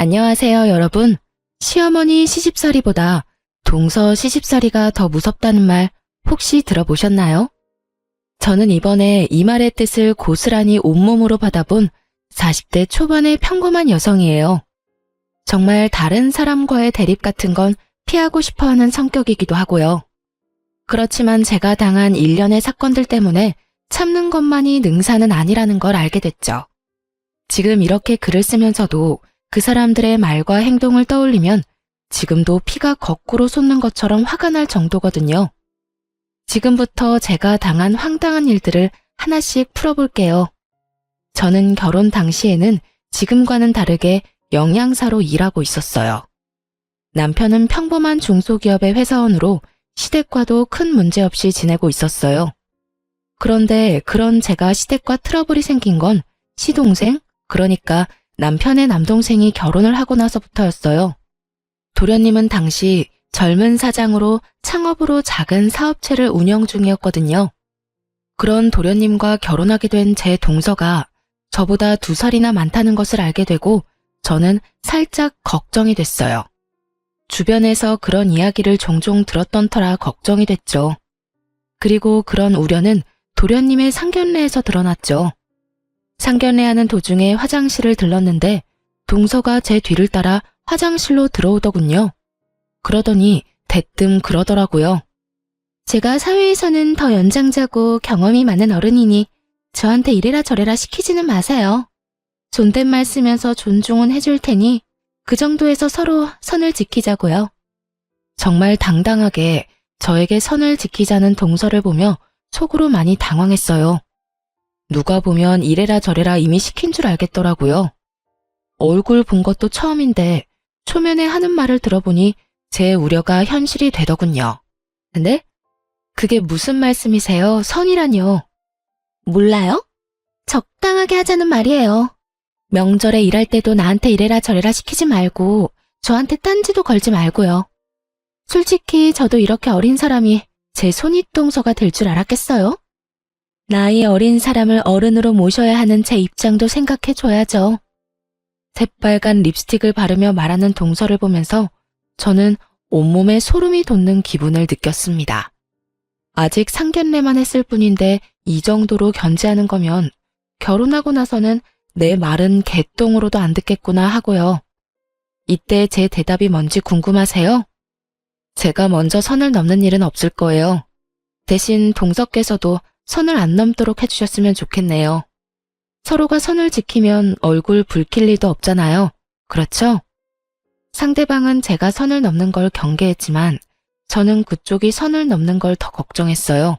안녕하세요, 여러분. 시어머니 시집살이보다 동서 시집살이가 더 무섭다는 말 혹시 들어보셨나요? 저는 이번에 이 말의 뜻을 고스란히 온몸으로 받아본 40대 초반의 평범한 여성이에요. 정말 다른 사람과의 대립 같은 건 피하고 싶어하는 성격이기도 하고요. 그렇지만 제가 당한 일련의 사건들 때문에 참는 것만이 능사는 아니라는 걸 알게 됐죠. 지금 이렇게 글을 쓰면서도 그 사람들의 말과 행동을 떠올리면 지금도 피가 거꾸로 솟는 것처럼 화가 날 정도거든요. 지금부터 제가 당한 황당한 일들을 하나씩 풀어볼게요. 저는 결혼 당시에는 지금과는 다르게 영양사로 일하고 있었어요. 남편은 평범한 중소기업의 회사원으로 시댁과도 큰 문제 없이 지내고 있었어요. 그런데 그런 제가 시댁과 트러블이 생긴 건 시동생, 그러니까 남편의 남동생이 결혼을 하고 나서부터였어요. 도련님은 당시 젊은 사장으로 창업으로 작은 사업체를 운영 중이었거든요. 그런 도련님과 결혼하게 된 제 동서가 저보다 2살이나 많다는 것을 알게 되고 저는 살짝 걱정이 됐어요. 주변에서 그런 이야기를 종종 들었던 터라 걱정이 됐죠. 그리고 그런 우려는 도련님의 상견례에서 드러났죠. 상견례하는 도중에 화장실을 들렀는데 동서가 제 뒤를 따라 화장실로 들어오더군요. 그러더니 대뜸 그러더라고요. 제가 사회에서는 더 연장자고 경험이 많은 어른이니 저한테 이래라 저래라 시키지는 마세요. 존댓말 쓰면서 존중은 해줄 테니 그 정도에서 서로 선을 지키자고요. 정말 당당하게 저에게 선을 지키자는 동서를 보며 속으로 많이 당황했어요. 누가 보면 이래라 저래라 이미 시킨 줄 알겠더라고요. 얼굴 본 것도 처음인데 초면에 하는 말을 들어보니 제 우려가 현실이 되더군요. 네? 그게 무슨 말씀이세요? 선이라뇨? 몰라요? 적당하게 하자는 말이에요. 명절에 일할 때도 나한테 이래라 저래라 시키지 말고 저한테 딴지도 걸지 말고요. 솔직히 저도 이렇게 어린 사람이 제 손윗동서가 될 줄 알았겠어요? 나이 어린 사람을 어른으로 모셔야 하는 제 입장도 생각해줘야죠. 새빨간 립스틱을 바르며 말하는 동서를 보면서 저는 온몸에 소름이 돋는 기분을 느꼈습니다. 아직 상견례만 했을 뿐인데 이 정도로 견제하는 거면 결혼하고 나서는 내 말은 개똥으로도 안 듣겠구나 하고요. 이때 제 대답이 뭔지 궁금하세요? 제가 먼저 선을 넘는 일은 없을 거예요. 대신 동서께서도 선을 안 넘도록 해주셨으면 좋겠네요. 서로가 선을 지키면 얼굴 붉힐 리도 없잖아요. 그렇죠? 상대방은 제가 선을 넘는 걸 경계했지만 저는 그쪽이 선을 넘는 걸 더 걱정했어요.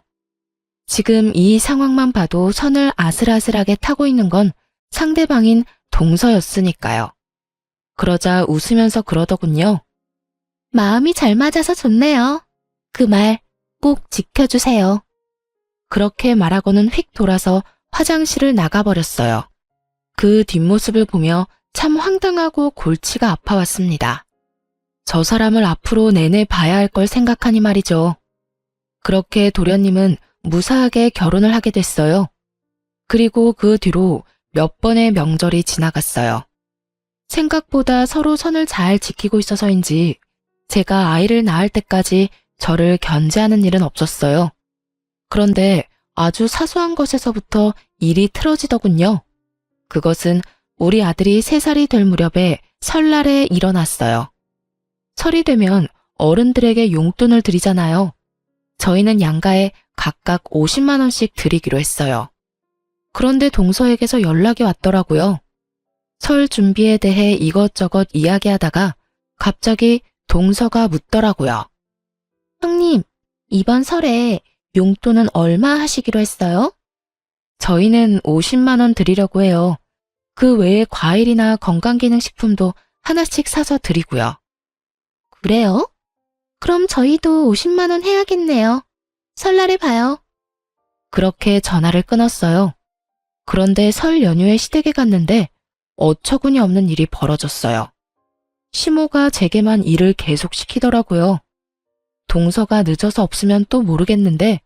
지금 이 상황만 봐도 선을 아슬아슬하게 타고 있는 건 상대방인 동서였으니까요. 그러자 웃으면서 그러더군요. 마음이 잘 맞아서 좋네요. 그 말 꼭 지켜주세요. 그렇게 말하고는 휙 돌아서 화장실을 나가버렸어요. 그 뒷모습을 보며 참 황당하고 골치가 아파왔습니다. 저 사람을 앞으로 내내 봐야 할 걸 생각하니 말이죠. 그렇게 도련님은 무사하게 결혼을 하게 됐어요. 그리고 그 뒤로 몇 번의 명절이 지나갔어요. 생각보다 서로 선을 잘 지키고 있어서인지 제가 아이를 낳을 때까지 저를 견제하는 일은 없었어요. 그런데 아주 사소한 것에서부터 일이 틀어지더군요. 그것은 우리 아들이 3살이 될 무렵에 설날에 일어났어요. 설이 되면 어른들에게 용돈을 드리잖아요. 저희는 양가에 각각 50만 원씩 드리기로 했어요. 그런데 동서에게서 연락이 왔더라고요. 설 준비에 대해 이것저것 이야기하다가 갑자기 동서가 묻더라고요. 형님, 이번 설에 용돈은 얼마 하시기로 했어요? 저희는 50만 원 드리려고 해요. 그 외에 과일이나 건강기능식품도 하나씩 사서 드리고요. 그래요? 그럼 저희도 50만 원 해야겠네요. 설날에 봐요. 그렇게 전화를 끊었어요. 그런데 설 연휴에 시댁에 갔는데 어처구니 없는 일이 벌어졌어요. 시모가 제게만 일을 계속 시키더라고요. 동서가 늦어서 없으면 또 모르겠는데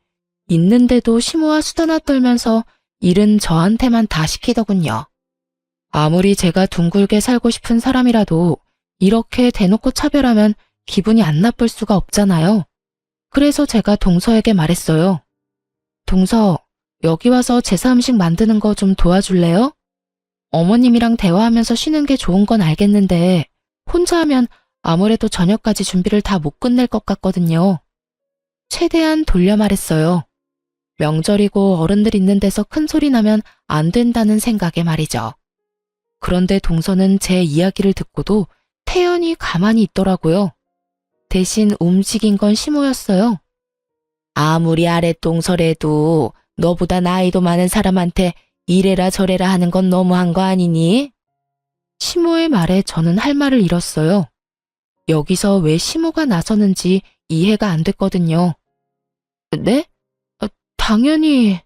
있는데도 시모와 수다나 떨면서 일은 저한테만 다 시키더군요. 아무리 제가 둥글게 살고 싶은 사람이라도 이렇게 대놓고 차별하면 기분이 안 나쁠 수가 없잖아요. 그래서 제가 동서에게 말했어요. 동서, 여기 와서 제사 음식 만드는 거 좀 도와줄래요? 어머님이랑 대화하면서 쉬는 게 좋은 건 알겠는데 혼자 하면 아무래도 저녁까지 준비를 다 못 끝낼 것 같거든요. 최대한 돌려 말했어요. 명절이고 어른들 있는 데서 큰 소리 나면 안 된다는 생각에 말이죠. 그런데 동서는 제 이야기를 듣고도 태연히 가만히 있더라고요. 대신 움직인 건 시모였어요. 아무리 아랫동서래도 너보다 나이도 많은 사람한테 이래라 저래라 하는 건 너무한 거 아니니? 시모의 말에 저는 할 말을 잃었어요. 여기서 왜 시모가 나서는지 이해가 안 됐거든요. 네? 당연히.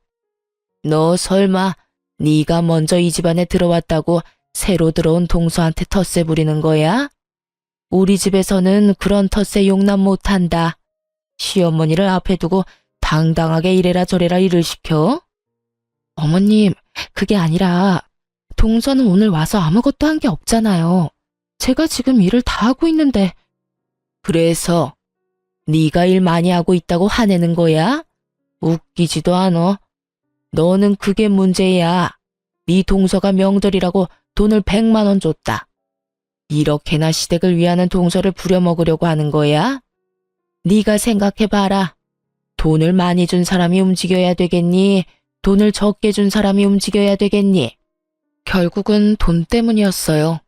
너 설마 네가 먼저 이 집안에 들어왔다고 새로 들어온 동서한테 텃세 부리는 거야? 우리 집에서는 그런 텃세 용납 못한다. 시어머니를 앞에 두고 당당하게 이래라 저래라 일을 시켜? 어머님, 그게 아니라 동서는 오늘 와서 아무것도 한 게 없잖아요. 제가 지금 일을 다 하고 있는데. 그래서 네가 일 많이 하고 있다고 화내는 거야? 웃기지도 않아. 너는 그게 문제야. 네 동서가 명절이라고 돈을 100만 원 줬다. 이렇게나 시댁을 위하는 동서를 부려먹으려고 하는 거야? 네가 생각해봐라. 돈을 많이 준 사람이 움직여야 되겠니? 돈을 적게 준 사람이 움직여야 되겠니? 결국은 돈 때문이었어요.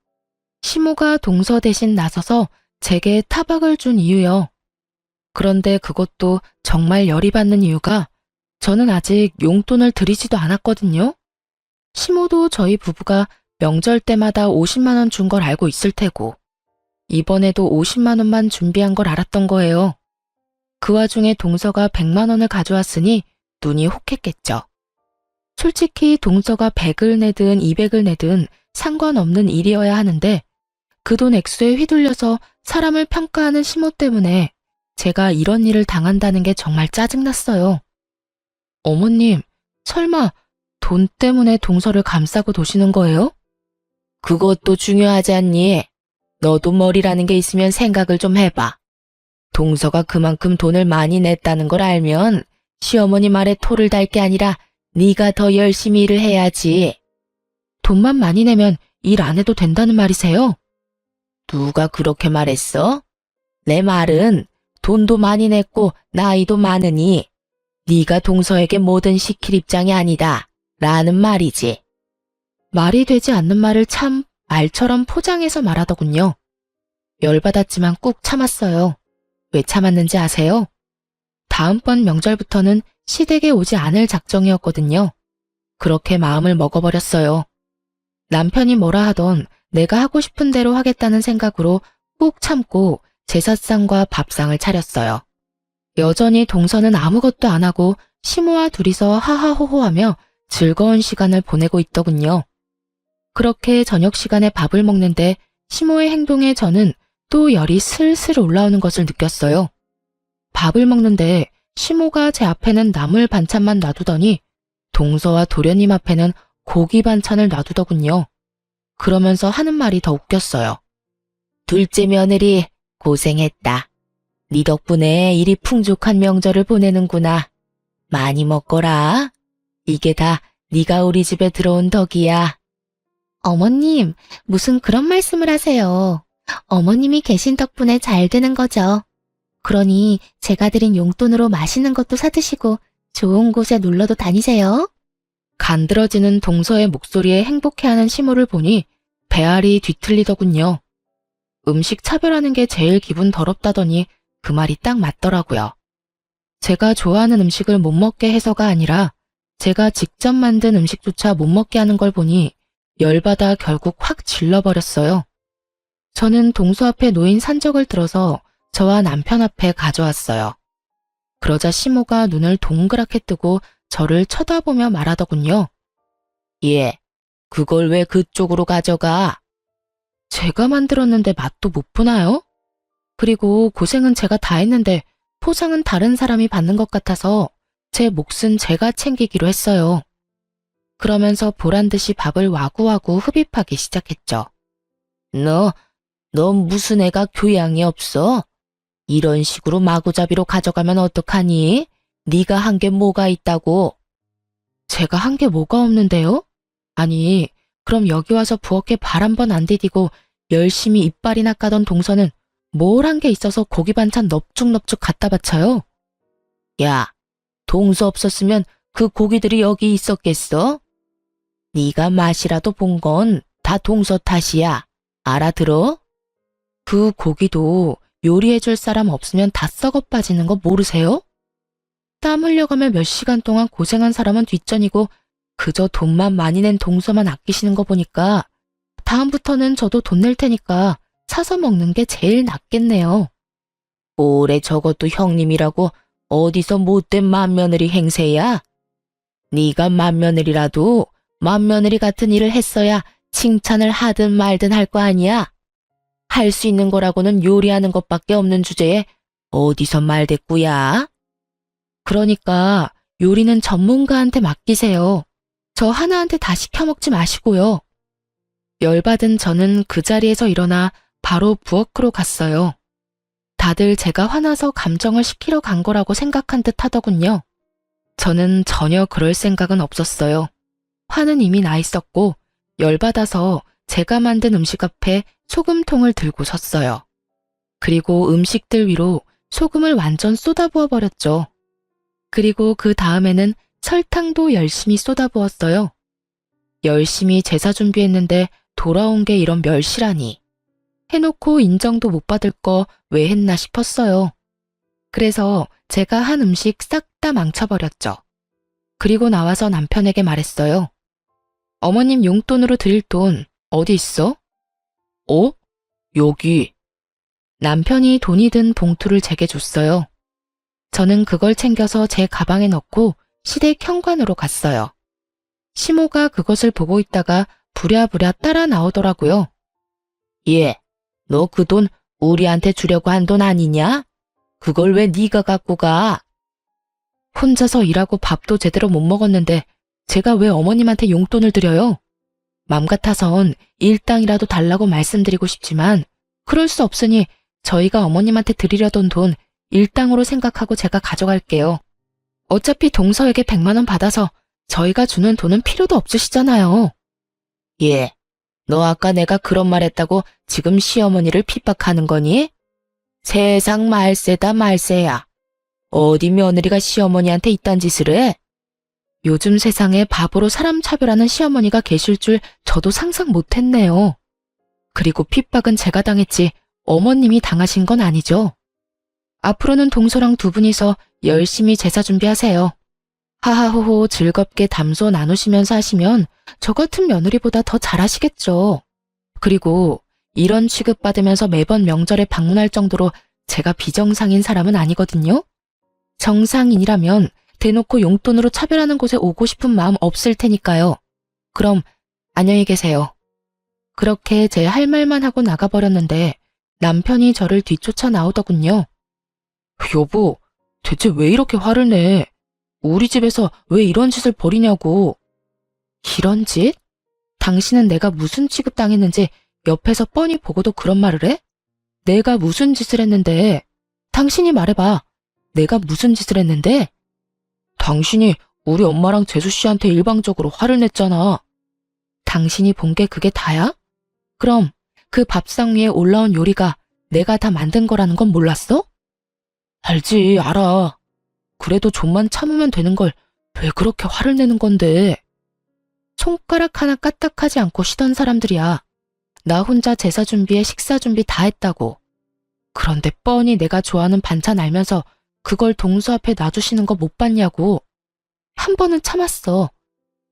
시모가 동서 대신 나서서 제게 타박을 준 이유요. 그런데 그것도 정말 열이 받는 이유가 저는 아직 용돈을 드리지도 않았거든요. 시모도 저희 부부가 명절 때마다 50만 원 준 걸 알고 있을 테고 이번에도 50만 원만 준비한 걸 알았던 거예요. 그 와중에 동서가 100만 원을 가져왔으니 눈이 혹했겠죠. 솔직히 동서가 100을 내든 200을 내든 상관없는 일이어야 하는데 그 돈 액수에 휘둘려서 사람을 평가하는 시모 때문에 제가 이런 일을 당한다는 게 정말 짜증났어요. 어머님, 설마 돈 때문에 동서를 감싸고 도시는 거예요? 그것도 중요하지 않니? 너도 머리라는 게 있으면 생각을 좀 해봐. 동서가 그만큼 돈을 많이 냈다는 걸 알면 시어머니 말에 토를 달 게 아니라 네가 더 열심히 일을 해야지. 돈만 많이 내면 일 안 해도 된다는 말이세요? 누가 그렇게 말했어? 내 말은 돈도 많이 냈고 나이도 많으니 네가 동서에게 뭐든 시킬 입장이 아니다 라는 말이지. 말이 되지 않는 말을 참 말처럼 포장해서 말하더군요. 열받았지만 꾹 참았어요. 왜 참았는지 아세요? 다음번 명절부터는 시댁에 오지 않을 작정이었거든요. 그렇게 마음을 먹어버렸어요. 남편이 뭐라 하던 내가 하고 싶은 대로 하겠다는 생각으로 꾹 참고 제사상과 밥상을 차렸어요. 여전히 동서는 아무것도 안 하고 시모와 둘이서 하하호호하며 즐거운 시간을 보내고 있더군요. 그렇게 저녁 시간에 밥을 먹는데 시모의 행동에 저는 또 열이 슬슬 올라오는 것을 느꼈어요. 밥을 먹는데 시모가 제 앞에는 나물 반찬만 놔두더니 동서와 도련님 앞에는 고기 반찬을 놔두더군요. 그러면서 하는 말이 더 웃겼어요. 둘째 며느리 고생했다. 네 덕분에 이리 풍족한 명절을 보내는구나. 많이 먹거라. 이게 다 네가 우리 집에 들어온 덕이야. 어머님, 무슨 그런 말씀을 하세요. 어머님이 계신 덕분에 잘 되는 거죠. 그러니 제가 드린 용돈으로 맛있는 것도 사드시고 좋은 곳에 놀러도 다니세요. 간드러지는 동서의 목소리에 행복해하는 시모를 보니 배알이 뒤틀리더군요. 음식 차별하는 게 제일 기분 더럽다더니 그 말이 딱 맞더라고요. 제가 좋아하는 음식을 못 먹게 해서가 아니라 제가 직접 만든 음식조차 못 먹게 하는 걸 보니 열받아 결국 확 질러버렸어요. 저는 동서 앞에 놓인 산적을 들어서 저와 남편 앞에 가져왔어요. 그러자 시모가 눈을 동그랗게 뜨고 저를 쳐다보며 말하더군요. 예, 그걸 왜 그쪽으로 가져가? 제가 만들었는데 맛도 못 보나요? 그리고 고생은 제가 다 했는데 포상은 다른 사람이 받는 것 같아서 제 몫은 제가 챙기기로 했어요. 그러면서 보란듯이 밥을 와구와구 흡입하기 시작했죠. 너 무슨 애가 교양이 없어? 이런 식으로 마구잡이로 가져가면 어떡하니? 네가 한 게 뭐가 있다고? 제가 한 게 뭐가 없는데요? 아니, 그럼 여기 와서 부엌에 발 한 번 안 디디고 열심히 이빨이나 까던 동서는 뭘 한 게 있어서 고기 반찬 넙죽넙죽 갖다 바쳐요? 야, 동서 없었으면 그 고기들이 여기 있었겠어? 네가 맛이라도 본 건 다 동서 탓이야. 알아들어? 그 고기도 요리해줄 사람 없으면 다 썩어 빠지는 거 모르세요? 땀 흘려가며 몇 시간 동안 고생한 사람은 뒷전이고 그저 돈만 많이 낸 동서만 아끼시는 거 보니까 다음부터는 저도 돈 낼 테니까 사서 먹는 게 제일 낫겠네요. 올해 적어도 형님이라고 어디서 못된 맏며느리 행세야? 네가 맏며느리라도 맏며느리 같은 일을 했어야 칭찬을 하든 말든 할 거 아니야? 할 수 있는 거라고는 요리하는 것밖에 없는 주제에 어디서 말대꾸야? 그러니까 요리는 전문가한테 맡기세요. 저 하나한테 다 시켜먹지 마시고요. 열받은 저는 그 자리에서 일어나 바로 부엌으로 갔어요. 다들 제가 화나서 감정을 식히러 간 거라고 생각한 듯 하더군요. 저는 전혀 그럴 생각은 없었어요. 화는 이미 나 있었고 열받아서 제가 만든 음식 앞에 소금통을 들고 섰어요. 그리고 음식들 위로 소금을 완전 쏟아부어 버렸죠. 그리고 그 다음에는 설탕도 열심히 쏟아부었어요. 열심히 제사 준비했는데 돌아온 게 이런 멸시라니. 해놓고 인정도 못 받을 거 왜 했나 싶었어요. 그래서 제가 한 음식 싹 다 망쳐버렸죠. 그리고 나와서 남편에게 말했어요. 어머님 용돈으로 드릴 돈 어디 있어? 어? 여기. 남편이 돈이 든 봉투를 제게 줬어요. 저는 그걸 챙겨서 제 가방에 넣고 시댁 현관으로 갔어요. 시모가 그것을 보고 있다가 부랴부랴 따라 나오더라고요. 예, 너 그 돈 우리한테 주려고 한 돈 아니냐? 그걸 왜 네가 갖고 가? 혼자서 일하고 밥도 제대로 못 먹었는데 제가 왜 어머님한테 용돈을 드려요? 맘 같아선 일당이라도 달라고 말씀드리고 싶지만 그럴 수 없으니 저희가 어머님한테 드리려던 돈 일당으로 생각하고 제가 가져갈게요. 어차피 동서에게 100만 원 받아서 저희가 주는 돈은 필요도 없으시잖아요. 예, 너 아까 내가 그런 말 했다고 지금 시어머니를 핍박하는 거니? 세상 말세다 말세야. 어디 며느리가 시어머니한테 이딴 짓을 해? 요즘 세상에 바보로 사람 차별하는 시어머니가 계실 줄 저도 상상 못했네요. 그리고 핍박은 제가 당했지 어머님이 당하신 건 아니죠. 앞으로는 동서랑 두 분이서 열심히 제사 준비하세요. 하하호호 즐겁게 담소 나누시면서 하시면 저 같은 며느리보다 더 잘하시겠죠. 그리고 이런 취급받으면서 매번 명절에 방문할 정도로 제가 비정상인 사람은 아니거든요. 정상인이라면 대놓고 용돈으로 차별하는 곳에 오고 싶은 마음 없을 테니까요. 그럼 안녕히 계세요. 그렇게 제 할 말만 하고 나가버렸는데 남편이 저를 뒤쫓아 나오더군요. 여보, 대체 왜 이렇게 화를 내? 우리 집에서 왜 이런 짓을 벌이냐고. 이런 짓? 당신은 내가 무슨 취급당했는지 옆에서 뻔히 보고도 그런 말을 해? 내가 무슨 짓을 했는데? 당신이 말해봐. 내가 무슨 짓을 했는데? 당신이 우리 엄마랑 재수 씨한테 일방적으로 화를 냈잖아. 당신이 본 게 그게 다야? 그럼 그 밥상 위에 올라온 요리가 내가 다 만든 거라는 건 몰랐어? 알지, 알아. 그래도 좀만 참으면 되는 걸 왜 그렇게 화를 내는 건데? 손가락 하나 까딱하지 않고 쉬던 사람들이야. 나 혼자 제사 준비에 식사 준비 다 했다고. 그런데 뻔히 내가 좋아하는 반찬 알면서 그걸 동서 앞에 놔주시는 거 못 봤냐고. 한 번은 참았어.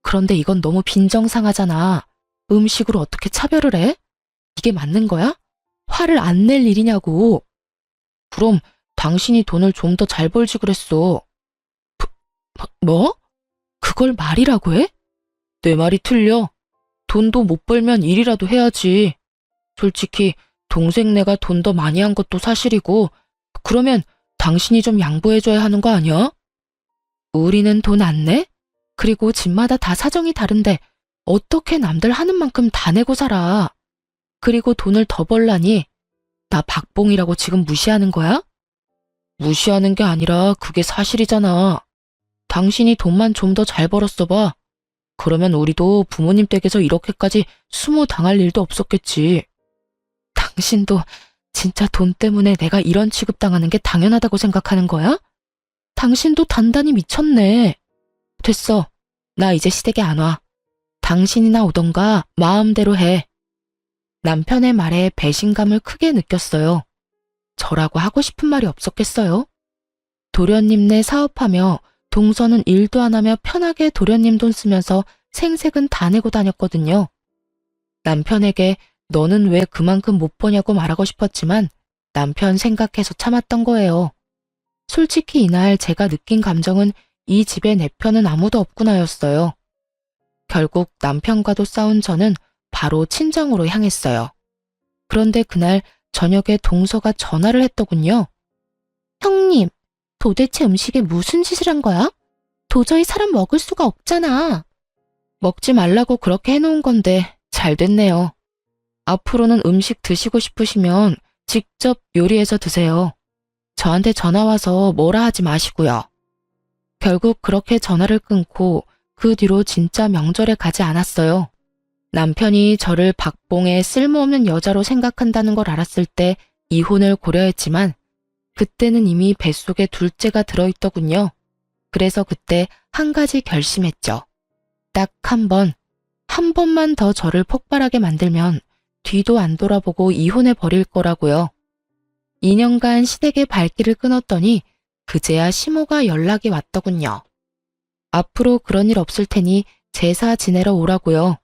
그런데 이건 너무 빈정상하잖아. 음식으로 어떻게 차별을 해? 이게 맞는 거야? 화를 안 낼 일이냐고. 그럼 당신이 돈을 좀 더 잘 벌지 그랬어. 뭐? 그걸 말이라고 해? 내 말이 틀려. 돈도 못 벌면 일이라도 해야지. 솔직히 동생네가 돈 더 많이 한 것도 사실이고 그러면 당신이 좀 양보해줘야 하는 거 아니야? 우리는 돈 안 내? 그리고 집마다 다 사정이 다른데 어떻게 남들 하는 만큼 다 내고 살아. 그리고 돈을 더 벌라니 나 박봉이라고 지금 무시하는 거야? 무시하는 게 아니라 그게 사실이잖아. 당신이 돈만 좀 더 잘 벌었어 봐. 그러면 우리도 부모님 댁에서 이렇게까지 수모 당할 일도 없었겠지. 당신도 진짜 돈 때문에 내가 이런 취급당하는 게 당연하다고 생각하는 거야? 당신도 단단히 미쳤네. 됐어. 나 이제 시댁에 안 와. 당신이나 오던가 마음대로 해. 남편의 말에 배신감을 크게 느꼈어요. 저라고 하고 싶은 말이 없었겠어요? 도련님네 사업하며 동서는 일도 안 하며 편하게 도련님 돈 쓰면서 생색은 다 내고 다녔거든요. 남편에게 너는 왜 그만큼 못 버냐고 말하고 싶었지만 남편 생각해서 참았던 거예요. 솔직히 이날 제가 느낀 감정은 이 집에 내 편은 아무도 없구나였어요. 결국 남편과도 싸운 저는 바로 친정으로 향했어요. 그런데 그날 저녁에 동서가 전화를 했더군요. 형님, 도대체 음식에 무슨 짓을 한 거야? 도저히 사람 먹을 수가 없잖아. 먹지 말라고 그렇게 해놓은 건데 잘 됐네요. 앞으로는 음식 드시고 싶으시면 직접 요리해서 드세요. 저한테 전화 와서 뭐라 하지 마시고요. 결국 그렇게 전화를 끊고 그 뒤로 진짜 명절에 가지 않았어요. 남편이 저를 박봉의 쓸모없는 여자로 생각한다는 걸 알았을 때 이혼을 고려했지만 그때는 이미 뱃속에 둘째가 들어있더군요. 그래서 그때 한 가지 결심했죠. 딱 한 번만 더 저를 폭발하게 만들면 뒤도 안 돌아보고 이혼해 버릴 거라고요. 2년간 시댁의 발길을 끊었더니 그제야 시모가 연락이 왔더군요. 앞으로 그런 일 없을 테니 제사 지내러 오라고요.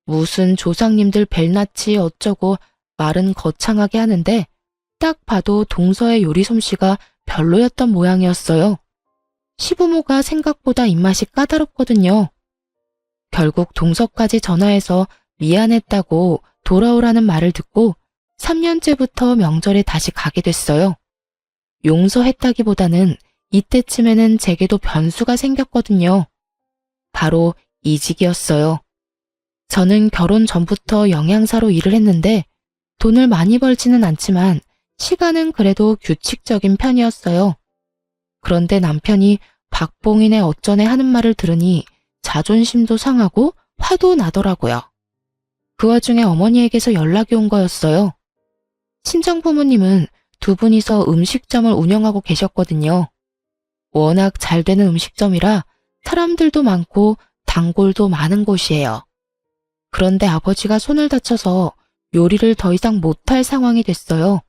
무슨 조상님들 벨나치 어쩌고 말은 거창하게 하는데 딱 봐도 동서의 요리 솜씨가 별로였던 모양이었어요. 시부모가 생각보다 입맛이 까다롭거든요. 결국 동서까지 전화해서 미안했다고 돌아오라는 말을 듣고 3년째부터 명절에 다시 가게 됐어요. 용서했다기보다는 이때쯤에는 제게도 변수가 생겼거든요. 바로 이직이었어요. 저는 결혼 전부터 영양사로 일을 했는데 돈을 많이 벌지는 않지만 시간은 그래도 규칙적인 편이었어요. 그런데 남편이 박봉인의 어쩌네 하는 말을 들으니 자존심도 상하고 화도 나더라고요. 그 와중에 어머니에게서 연락이 온 거였어요. 친정부모님은 두 분이서 음식점을 운영하고 계셨거든요. 워낙 잘 되는 음식점이라 사람들도 많고 단골도 많은 곳이에요. 그런데 아버지가 손을 다쳐서 요리를 더 이상 못할 상황이 됐어요.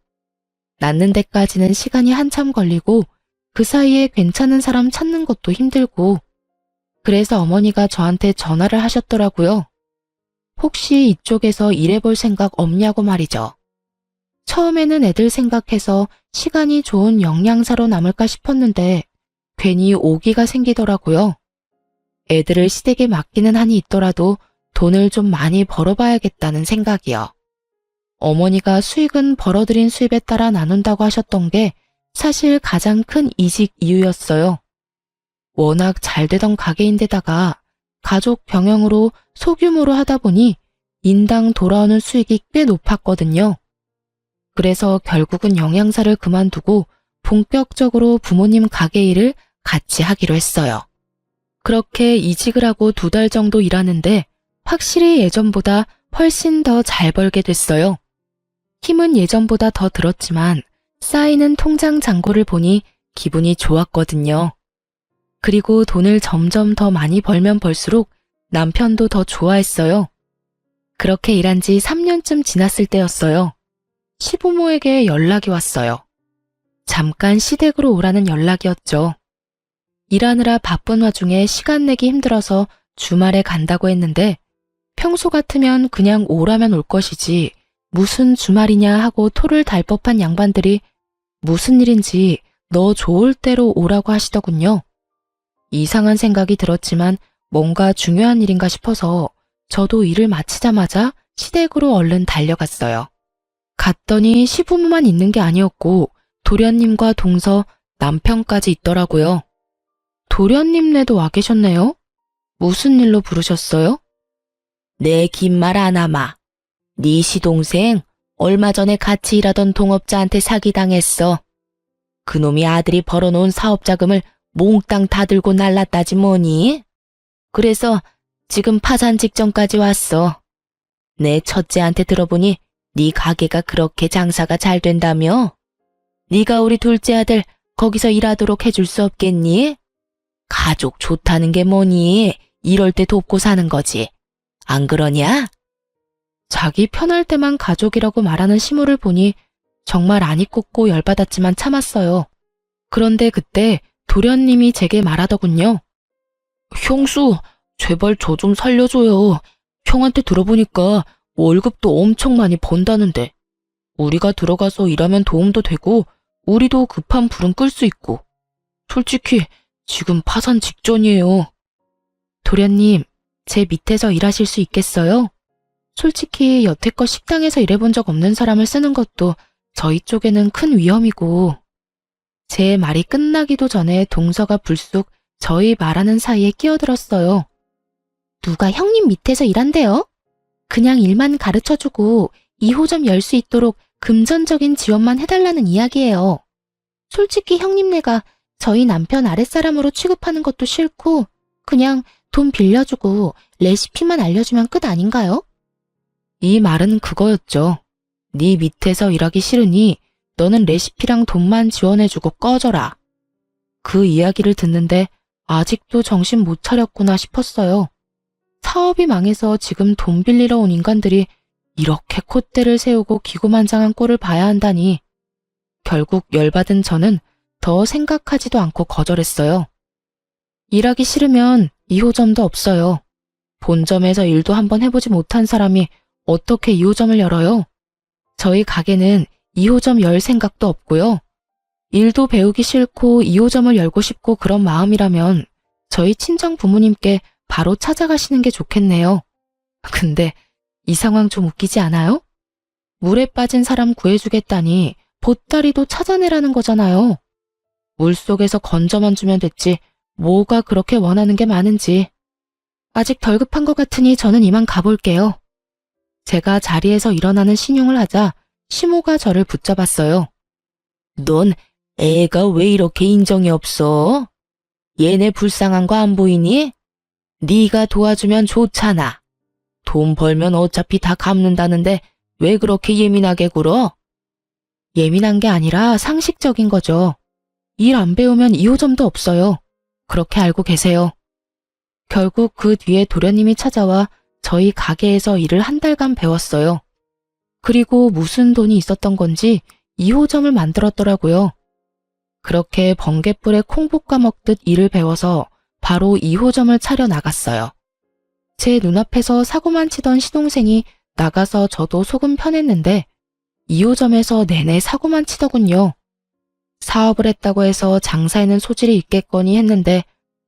낫는 데까지는 시간이 한참 걸리고 그 사이에 괜찮은 사람 찾는 것도 힘들고 그래서 어머니가 저한테 전화를 하셨더라고요. 혹시 이쪽에서 일해볼 생각 없냐고 말이죠. 처음에는 애들 생각해서 시간이 좋은 영양사로 남을까 싶었는데 괜히 오기가 생기더라고요. 애들을 시댁에 맡기는 한이 있더라도 돈을 좀 많이 벌어봐야겠다는 생각이요. 어머니가 수익은 벌어들인 수입에 따라 나눈다고 하셨던 게 사실 가장 큰 이직 이유였어요. 워낙 잘 되던 가게인데다가 가족 병영으로 소규모로 하다 보니 인당 돌아오는 수익이 꽤 높았거든요. 그래서 결국은 영양사를 그만두고 본격적으로 부모님 가게 일을 같이 하기로 했어요. 그렇게 이직을 하고 2달 정도 일하는데 확실히 예전보다 훨씬 더 잘 벌게 됐어요. 힘은 예전보다 더 들었지만 쌓이는 통장 잔고를 보니 기분이 좋았거든요. 그리고 돈을 점점 더 많이 벌면 벌수록 남편도 더 좋아했어요. 그렇게 일한 지 3년쯤 지났을 때였어요. 시부모에게 연락이 왔어요. 잠깐 시댁으로 오라는 연락이었죠. 일하느라 바쁜 와중에 시간 내기 힘들어서 주말에 간다고 했는데 평소 같으면 그냥 오라면 올 것이지 무슨 주말이냐 하고 토를 달 법한 양반들이 무슨 일인지 너 좋을 대로 오라고 하시더군요. 이상한 생각이 들었지만 뭔가 중요한 일인가 싶어서 저도 일을 마치자마자 시댁으로 얼른 달려갔어요. 갔더니 시부모만 있는 게 아니었고 도련님과 동서 남편까지 있더라고요. 도련님네도 와 계셨네요. 무슨 일로 부르셨어요? 내 긴 말 안 하마. 네 시동생 얼마 전에 같이 일하던 동업자한테 사기당했어. 그놈이 아들이 벌어놓은 사업 자금을 몽땅 다 들고 날랐다지 뭐니? 그래서 지금 파산 직전까지 왔어. 내 첫째한테 들어보니 네 가게가 그렇게 장사가 잘 된다며? 네가 우리 둘째 아들 거기서 일하도록 해줄 수 없겠니? 가족 좋다는 게 뭐니? 이럴 때 돕고 사는 거지. 안 그러냐? 자기 편할 때만 가족이라고 말하는 시모를 보니 정말 안이 꽂고 열받았지만 참았어요. 그런데 그때 도련님이 제게 말하더군요. 형수, 제발 저 좀 살려줘요. 형한테 들어보니까 월급도 엄청 많이 번다는데. 우리가 들어가서 일하면 도움도 되고 우리도 급한 불은 끌 수 있고. 솔직히 지금 파산 직전이에요. 도련님, 제 밑에서 일하실 수 있겠어요? 솔직히 여태껏 식당에서 일해본 적 없는 사람을 쓰는 것도 저희 쪽에는 큰 위험이고. 제 말이 끝나기도 전에 동서가 불쑥 저희 말하는 사이에 끼어들었어요. 누가 형님 밑에서 일한대요? 그냥 일만 가르쳐주고 2호점 열 수 있도록 금전적인 지원만 해달라는 이야기예요. 솔직히 형님네가 저희 남편 아랫사람으로 취급하는 것도 싫고 그냥 돈 빌려주고 레시피만 알려주면 끝 아닌가요? 이 말은 그거였죠. 네 밑에서 일하기 싫으니 너는 레시피랑 돈만 지원해주고 꺼져라. 그 이야기를 듣는데 아직도 정신 못 차렸구나 싶었어요. 사업이 망해서 지금 돈 빌리러 온 인간들이 이렇게 콧대를 세우고 기고만장한 꼴을 봐야 한다니. 결국 열받은 저는 더 생각하지도 않고 거절했어요. 일하기 싫으면 2호점도 없어요. 본점에서 일도 한번 해보지 못한 사람이 어떻게 2호점을 열어요? 저희 가게는 2호점 열 생각도 없고요. 일도 배우기 싫고 2호점을 열고 싶고 그런 마음이라면 저희 친정 부모님께 바로 찾아가시는 게 좋겠네요. 근데 이 상황 좀 웃기지 않아요? 물에 빠진 사람 구해주겠다니 보따리도 찾아내라는 거잖아요. 물속에서 건져만 주면 됐지 뭐가 그렇게 원하는 게 많은지. 아직 덜 급한 것 같으니 저는 이만 가볼게요. 제가 자리에서 일어나는 신용을 하자 시모가 저를 붙잡았어요. 넌 애가 왜 이렇게 인정이 없어? 얘네 불쌍한 거 안 보이니? 네가 도와주면 좋잖아. 돈 벌면 어차피 다 갚는다는데 왜 그렇게 예민하게 굴어? 예민한 게 아니라 상식적인 거죠. 일 안 배우면 2호점도 없어요. 그렇게 알고 계세요. 결국 그 뒤에 도련님이 찾아와 저희 가게에서 일을 한 달간 배웠어요. 그리고 무슨 돈이 있었던 건지 2호점을 만들었더라고요. 그렇게 번갯불에 콩 볶아 먹듯 일을 배워서 바로 2호점을 차려 나갔어요. 제 눈앞에서 사고만 치던 시동생이 나가서 저도 속은 편했는데 2호점에서 내내 사고만 치더군요. 사업을 했다고 해서 장사에는 소질이 있겠거니 했는데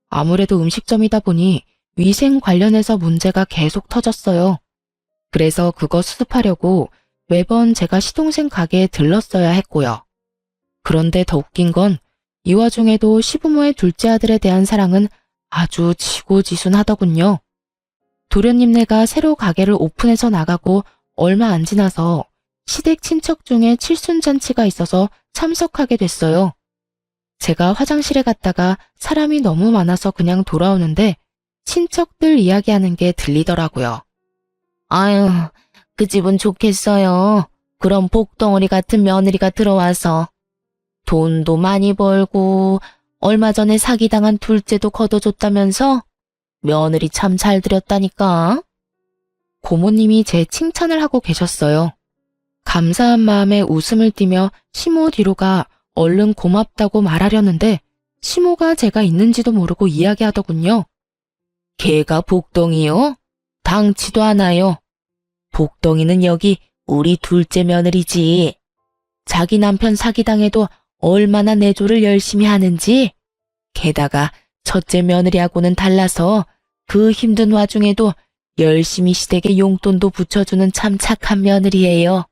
아무래도 음식점이다 보니 위생 관련해서 문제가 계속 터졌어요. 그래서 그거 수습하려고 매번 제가 시동생 가게에 들렀어야 했고요. 그런데 더 웃긴 건 이 와중에도 시부모의 둘째 아들에 대한 사랑은 아주 지고지순하더군요. 도련님네가 새로 가게를 오픈해서 나가고 얼마 안 지나서 시댁 친척 중에 칠순잔치가 있어서 참석하게 됐어요. 제가 화장실에 갔다가 사람이 너무 많아서 그냥 돌아오는데 친척들 이야기하는 게 들리더라고요. 아유, 그 집은 좋겠어요. 그런 복덩어리 같은 며느리가 들어와서. 돈도 많이 벌고 얼마 전에 사기당한 둘째도 거둬줬다면서? 며느리 참 잘 들였다니까. 고모님이 제 칭찬을 하고 계셨어요. 감사한 마음에 웃음을 띠며 시모 뒤로 가 얼른 고맙다고 말하려는데 시모가 제가 있는지도 모르고 이야기하더군요. 걔가 복덩이요? 당치도 않아요. 복덩이는 여기 우리 둘째 며느리지. 자기 남편 사기당해도 얼마나 내조를 열심히 하는지. 게다가 첫째 며느리하고는 달라서 그 힘든 와중에도 열심히 시댁에 용돈도 붙여주는 참 착한 며느리예요.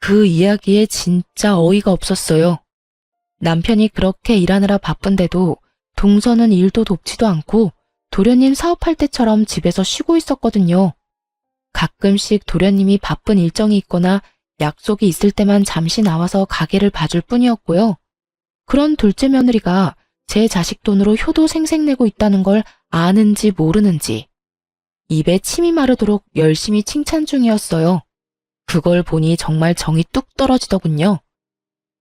그 이야기에 진짜 어이가 없었어요. 남편이 그렇게 일하느라 바쁜데도 동서는 일도 돕지도 않고 도련님 사업할 때처럼 집에서 쉬고 있었거든요. 가끔씩 도련님이 바쁜 일정이 있거나 약속이 있을 때만 잠시 나와서 가게를 봐줄 뿐이었고요. 그런 둘째 며느리가 제 자식 돈으로 효도 생색내고 있다는 걸 아는지 모르는지 입에 침이 마르도록 열심히 칭찬 중이었어요. 그걸 보니 정말 정이 뚝 떨어지더군요.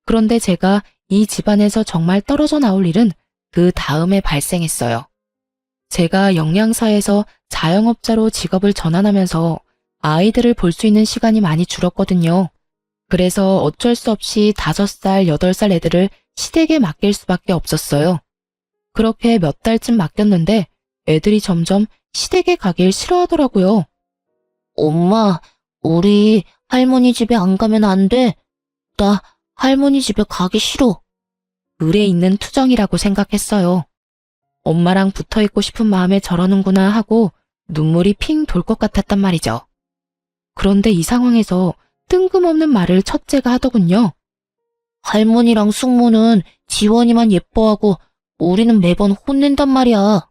그런데 제가 이 집안에서 정말 떨어져 나올 일은 그 다음에 발생했어요. 제가 영양사에서 자영업자로 직업을 전환하면서 아이들을 볼 수 있는 시간이 많이 줄었거든요. 그래서 어쩔 수 없이 5살, 8살 애들을 시댁에 맡길 수밖에 없었어요. 그렇게 몇 달쯤 맡겼는데 애들이 점점 시댁에 가길 싫어하더라고요. 엄마, 우리 할머니 집에 안 가면 안 돼. 나 할머니 집에 가기 싫어. 을에 있는 투정이라고 생각했어요. 엄마랑 붙어있고 싶은 마음에 저러는구나 하고 눈물이 핑 돌 것 같았단 말이죠. 그런데 이 상황에서 뜬금없는 말을 첫째가 하더군요. 할머니랑 숙모는 지원이만 예뻐하고 우리는 매번 혼낸단 말이야.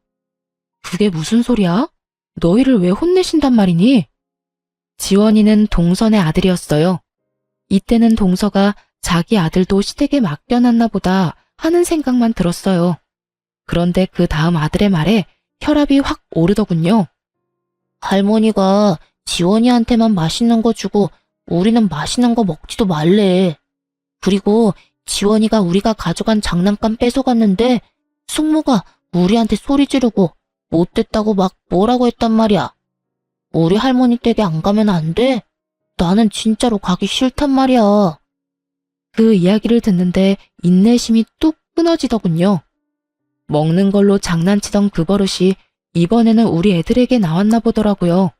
그게 무슨 소리야? 너희를 왜 혼내신단 말이니? 지원이는 동선의 아들이었어요. 이때는 동서가 자기 아들도 시댁에 맡겨놨나 보다 하는 생각만 들었어요. 그런데 그 다음 아들의 말에 혈압이 확 오르더군요. 할머니가 지원이한테만 맛있는 거 주고 우리는 맛있는 거 먹지도 말래. 그리고 지원이가 우리가 가져간 장난감 뺏어갔는데 숙모가 우리한테 소리 지르고 못됐다고 막 뭐라고 했단 말이야. 우리 할머니 댁에 안 가면 안 돼? 나는 진짜로 가기 싫단 말이야. 그 이야기를 듣는데 인내심이 뚝 끊어지더군요. 먹는 걸로 장난치던 그 버릇이 이번에는 우리 애들에게 나왔나 보더라고요.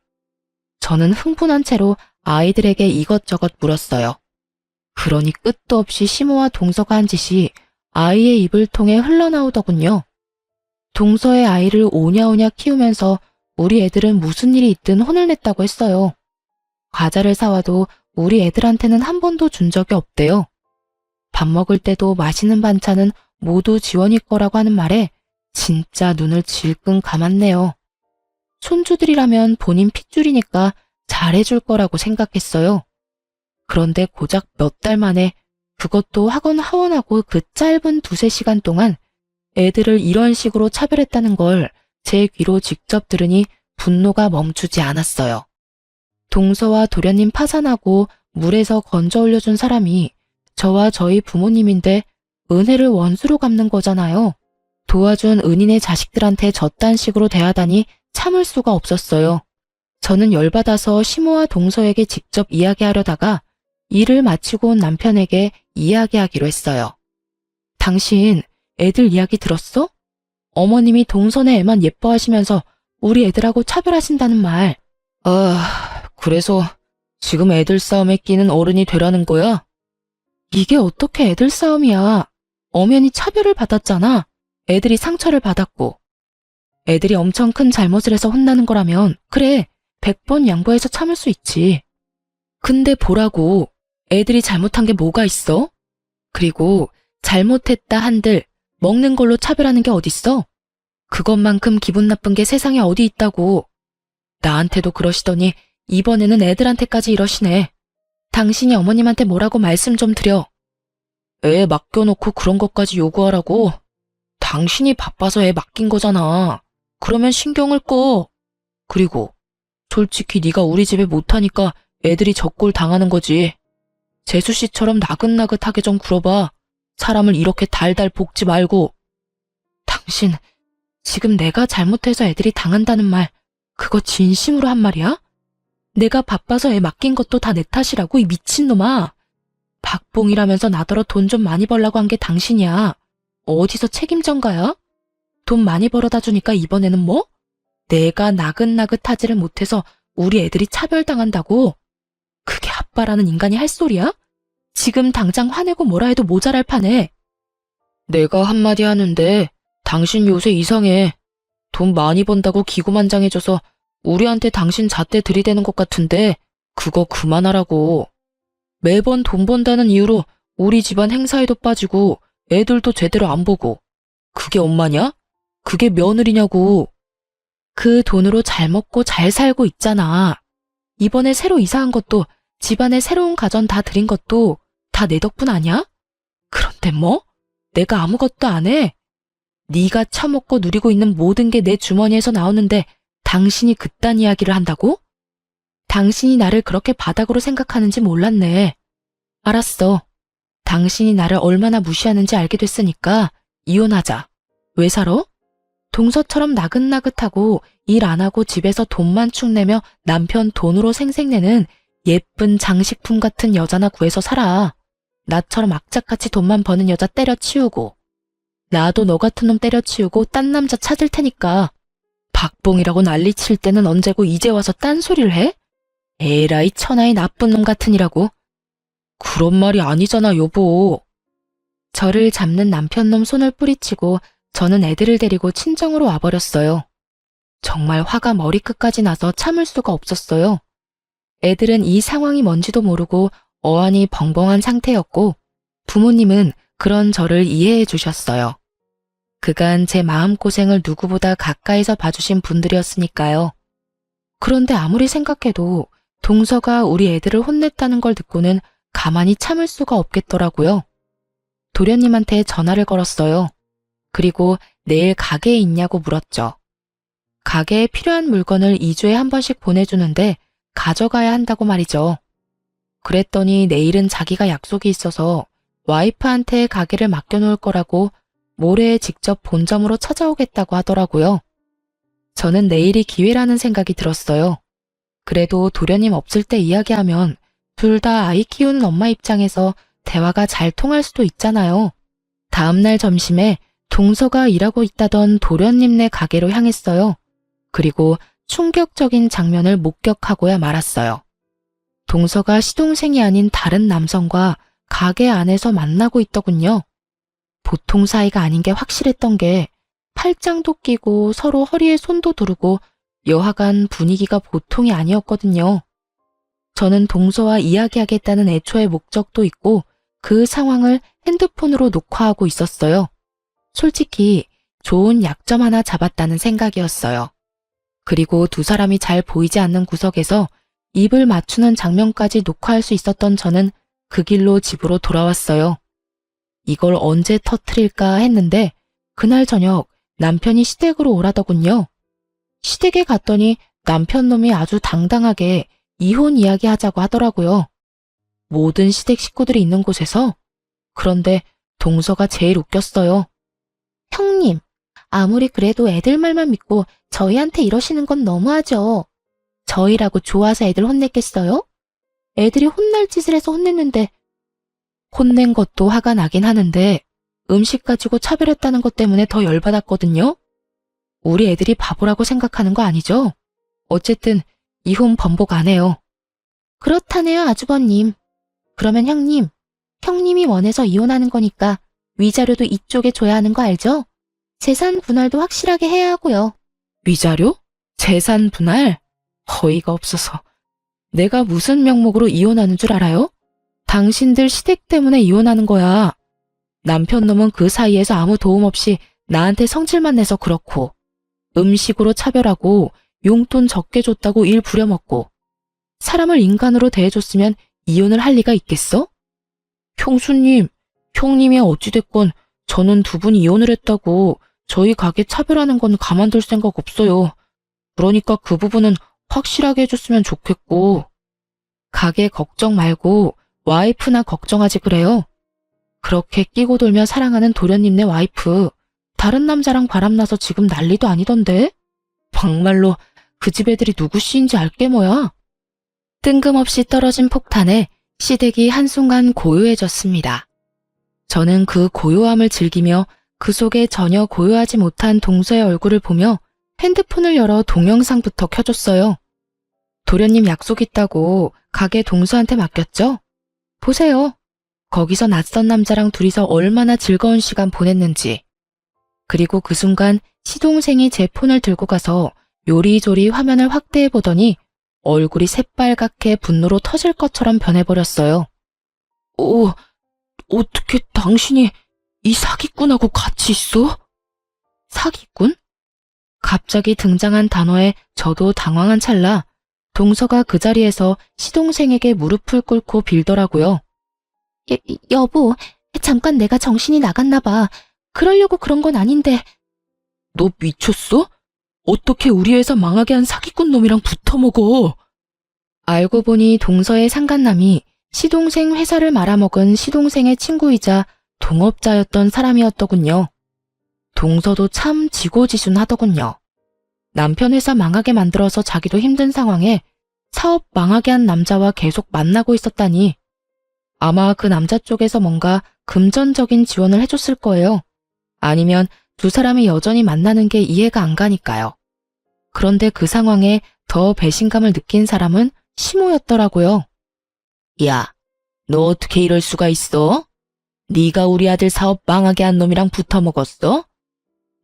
저는 흥분한 채로 아이들에게 이것저것 물었어요. 그러니 끝도 없이 시모와 동서가 한 짓이 아이의 입을 통해 흘러나오더군요. 동서의 아이를 오냐오냐 키우면서 우리 애들은 무슨 일이 있든 혼을 냈다고 했어요. 과자를 사와도 우리 애들한테는 한 번도 준 적이 없대요. 밥 먹을 때도 맛있는 반찬은 모두 지원이 거라고 하는 말에 진짜 눈을 질끈 감았네요. 손주들이라면 본인 핏줄이니까 잘해줄 거라고 생각했어요. 그런데 고작 몇 달 만에 그것도 학원 하원하고 그 짧은 2-3시간 동안 애들을 이런 식으로 차별했다는 걸 제 귀로 직접 들으니 분노가 멈추지 않았어요. 동서와 도련님 파산하고 물에서 건져 올려준 사람이 저와 저희 부모님인데 은혜를 원수로 갚는 거잖아요. 도와준 은인의 자식들한테 저딴 식으로 대하다니 참을 수가 없었어요. 저는 열받아서 시모와 동서에게 직접 이야기하려다가 일을 마치고 온 남편에게 이야기하기로 했어요. 당신 애들 이야기 들었어? 어머님이 동선의 애만 예뻐하시면서 우리 애들하고 차별하신다는 말. 그래서 지금 애들 싸움에 끼는 어른이 되라는 거야? 이게 어떻게 애들 싸움이야. 엄연히 차별을 받았잖아. 애들이 상처를 받았고. 애들이 엄청 큰 잘못을 해서 혼나는 거라면 그래, 100번 양보해서 참을 수 있지. 근데 보라고, 애들이 잘못한 게 뭐가 있어? 그리고 잘못했다 한들 먹는 걸로 차별하는 게 어딨어? 그것만큼 기분 나쁜 게 세상에 어디 있다고. 나한테도 그러시더니 이번에는 애들한테까지 이러시네. 당신이 어머님한테 뭐라고 말씀 좀 드려. 애 맡겨놓고 그런 것까지 요구하라고? 당신이 바빠서 애 맡긴 거잖아. 그러면 신경을 꺼. 그리고 솔직히 네가 우리 집에 못하니까 애들이 적골 당하는 거지. 재수씨처럼 나긋나긋하게 좀 굴어봐. 사람을 이렇게 달달 볶지 말고. 당신 지금 내가 잘못해서 애들이 당한다는 말 그거 진심으로 한 말이야? 내가 바빠서 애 맡긴 것도 다 내 탓이라고 이 미친놈아. 박봉이라면서 나더러 돈 좀 많이 벌라고 한 게 당신이야. 어디서 책임전가야? 돈 많이 벌어다 주니까 이번에는 뭐? 내가 나긋나긋하지를 못해서 우리 애들이 차별당한다고? 그게 아빠라는 인간이 할 소리야? 지금 당장 화내고 뭐라 해도 모자랄 판에. 내가 한마디 하는데 당신 요새 이상해. 돈 많이 번다고 기고만장해져서 우리한테 당신 잣대 들이대는 것 같은데 그거 그만하라고. 매번 돈 번다는 이유로 우리 집안 행사에도 빠지고 애들도 제대로 안 보고. 그게 엄마냐? 그게 며느리냐고. 그 돈으로 잘 먹고 잘 살고 있잖아. 이번에 새로 이사한 것도 집안에 새로운 가전 다 들인 것도 다 내 덕분 아니야? 그런데 뭐? 내가 아무것도 안 해. 네가 처먹고 누리고 있는 모든 게 내 주머니에서 나오는데 당신이 그딴 이야기를 한다고? 당신이 나를 그렇게 바닥으로 생각하는지 몰랐네. 알았어. 당신이 나를 얼마나 무시하는지 알게 됐으니까 이혼하자. 왜 살아? 동서처럼 나긋나긋하고 일 안 하고 집에서 돈만 축내며 남편 돈으로 생색내는 예쁜 장식품 같은 여자나 구해서 살아. 나처럼 악착같이 돈만 버는 여자 때려치우고. 나도 너 같은 놈 때려치우고 딴 남자 찾을 테니까. 박봉이라고 난리칠 때는 언제고 이제 와서 딴소리를 해? 에라이 천하의 나쁜 놈 같으니라고. 그런 말이 아니잖아, 여보. 저를 잡는 남편놈 손을 뿌리치고 저는 애들을 데리고 친정으로 와버렸어요. 정말 화가 머리끝까지 나서 참을 수가 없었어요. 애들은 이 상황이 뭔지도 모르고 어안이 벙벙한 상태였고 부모님은 그런 저를 이해해 주셨어요. 그간 제 마음고생을 누구보다 가까이서 봐주신 분들이었으니까요. 그런데 아무리 생각해도 동서가 우리 애들을 혼냈다는 걸 듣고는 가만히 참을 수가 없겠더라고요. 도련님한테 전화를 걸었어요. 그리고 내일 가게에 있냐고 물었죠. 가게에 필요한 물건을 2주에 한 번씩 보내주는데 가져가야 한다고 말이죠. 그랬더니 내일은 자기가 약속이 있어서 와이프한테 가게를 맡겨놓을 거라고 모레 직접 본점으로 찾아오겠다고 하더라고요. 저는 내일이 기회라는 생각이 들었어요. 그래도 도련님 없을 때 이야기하면 둘 다 아이 키우는 엄마 입장에서 대화가 잘 통할 수도 있잖아요. 다음날 점심에 동서가 일하고 있다던 도련님네 가게로 향했어요. 그리고 충격적인 장면을 목격하고야 말았어요. 동서가 시동생이 아닌 다른 남성과 가게 안에서 만나고 있더군요. 보통 사이가 아닌 게 확실했던 게 팔짱도 끼고 서로 허리에 손도 두르고 여하간 분위기가 보통이 아니었거든요. 저는 동서와 이야기하겠다는 애초의 목적도 있고 그 상황을 핸드폰으로 녹화하고 있었어요. 솔직히 좋은 약점 하나 잡았다는 생각이었어요. 그리고 두 사람이 잘 보이지 않는 구석에서 입을 맞추는 장면까지 녹화할 수 있었던 저는 그 길로 집으로 돌아왔어요. 이걸 언제 터트릴까 했는데 그날 저녁 남편이 시댁으로 오라더군요. 시댁에 갔더니 남편 놈이 아주 당당하게 이혼 이야기하자고 하더라고요. 모든 시댁 식구들이 있는 곳에서. 그런데 동서가 제일 웃겼어요. 형님, 아무리 그래도 애들 말만 믿고 저희한테 이러시는 건 너무하죠. 저희라고 좋아서 애들 혼냈겠어요? 애들이 혼날 짓을 해서 혼냈는데 혼낸 것도 화가 나긴 하는데 음식 가지고 차별했다는 것 때문에 더 열받았거든요. 우리 애들이 바보라고 생각하는 거 아니죠? 어쨌든 이혼 번복 안 해요. 그렇다네요, 아주버님. 그러면 형님, 형님이 원해서 이혼하는 거니까 위자료도 이쪽에 줘야 하는 거 알죠? 재산 분할도 확실하게 해야 하고요. 위자료? 재산 분할? 어이가 없어서. 내가 무슨 명목으로 이혼하는 줄 알아요? 당신들 시댁 때문에 이혼하는 거야. 남편 놈은 그 사이에서 아무 도움 없이 나한테 성질만 내서 그렇고, 음식으로 차별하고 용돈 적게 줬다고 일 부려먹고, 사람을 인간으로 대해줬으면 이혼을 할 리가 있겠어? 형수님, 형님이 어찌됐건 저는 두 분이 이혼을 했다고 저희 가게 차별하는 건 가만둘 생각 없어요. 그러니까 그 부분은 확실하게 해줬으면 좋겠고. 가게 걱정 말고 와이프나 걱정하지 그래요. 그렇게 끼고 돌며 사랑하는 도련님네 와이프, 다른 남자랑 바람나서 지금 난리도 아니던데? 막말로 그 집 애들이 누구씨인지 알게 뭐야? 뜬금없이 떨어진 폭탄에 시댁이 한순간 고요해졌습니다. 저는 그 고요함을 즐기며 그 속에 전혀 고요하지 못한 동서의 얼굴을 보며 핸드폰을 열어 동영상부터 켜줬어요. 도련님 약속 있다고 가게 동서한테 맡겼죠? 보세요. 거기서 낯선 남자랑 둘이서 얼마나 즐거운 시간 보냈는지. 그리고 그 순간 시동생이 제 폰을 들고 가서 요리조리 화면을 확대해 보더니 얼굴이 새빨갛게 분노로 터질 것처럼 변해버렸어요. 어떻게 당신이 이 사기꾼하고 같이 있어? 사기꾼? 갑자기 등장한 단어에 저도 당황한 찰나 동서가 그 자리에서 시동생에게 무릎을 꿇고 빌더라고요. 여보, 잠깐 내가 정신이 나갔나 봐. 그러려고 그런 건 아닌데. 너 미쳤어? 어떻게 우리 회사 망하게 한 사기꾼 놈이랑 붙어먹어? 알고 보니 동서의 상간남이 시동생 회사를 말아먹은 시동생의 친구이자 동업자였던 사람이었더군요. 동서도 참 지고지순하더군요. 남편 회사 망하게 만들어서 자기도 힘든 상황에 사업 망하게 한 남자와 계속 만나고 있었다니. 아마 그 남자 쪽에서 뭔가 금전적인 지원을 해줬을 거예요. 아니면 두 사람이 여전히 만나는 게 이해가 안 가니까요. 그런데 그 상황에 더 배신감을 느낀 사람은 시모였더라고요. 야, 너 어떻게 이럴 수가 있어? 네가 우리 아들 사업 망하게 한 놈이랑 붙어먹었어?